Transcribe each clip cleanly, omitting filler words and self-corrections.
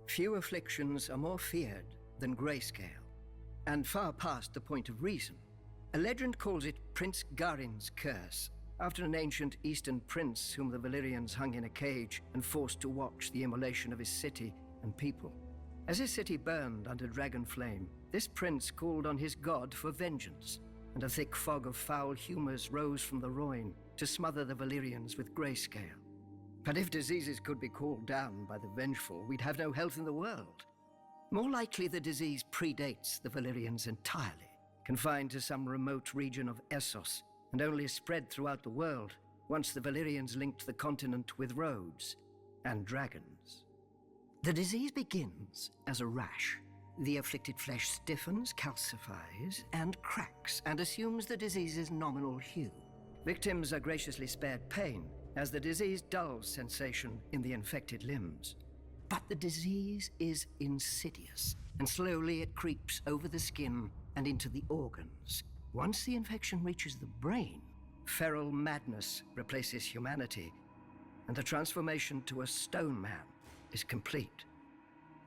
Few afflictions are more feared than grayscale, and far past the point of reason. A legend calls it Prince Garin's curse, after an ancient eastern prince whom the Valyrians hung in a cage and forced to watch the immolation of his city and people. As his city burned under dragon flame, this prince called on his god for vengeance, and a thick fog of foul humours rose from the Rhoyne to smother the Valyrians with grayscale. But if diseases could be called down by the vengeful, we'd have no health in the world. More likely the disease predates the Valyrians entirely, confined to some remote region of Essos, and only spread throughout the world once the Valyrians linked the continent with roads and dragons. The disease begins as a rash. The afflicted flesh stiffens, calcifies, and cracks, and assumes the disease's nominal hue. Victims are graciously spared pain, as the disease dulls sensation in the infected limbs. But the disease is insidious, and slowly it creeps over the skin and into the organs. Once the infection reaches the brain, feral madness replaces humanity, and the transformation to a stone man is complete.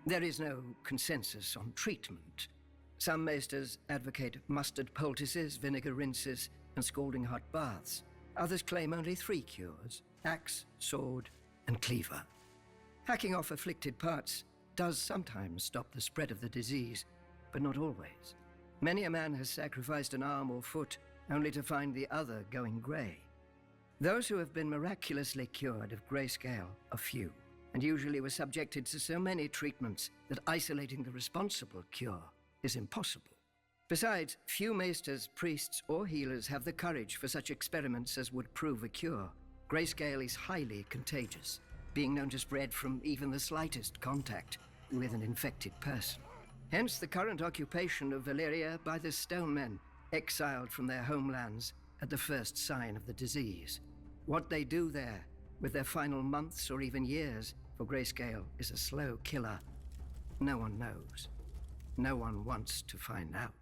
There is no consensus on treatment. Some maesters advocate mustard poultices, vinegar rinses, and scalding hot baths. Others claim only 3 cures: axe, sword, and cleaver. Hacking off afflicted parts does sometimes stop the spread of the disease, but not always. Many a man has sacrificed an arm or foot only to find the other going grey. Those who have been miraculously cured of grayscale are few, and usually were subjected to so many treatments that isolating the responsible cure is impossible. Besides, few maesters, priests, or healers have the courage for such experiments as would prove a cure. Grayscale is highly contagious, being known to spread from even the slightest contact with an infected person. Hence the current occupation of Valyria by the Stone Men, exiled from their homelands at the first sign of the disease. What they do there, with their final months or even years, for grayscale is a slow killer, no one knows. No one wants to find out.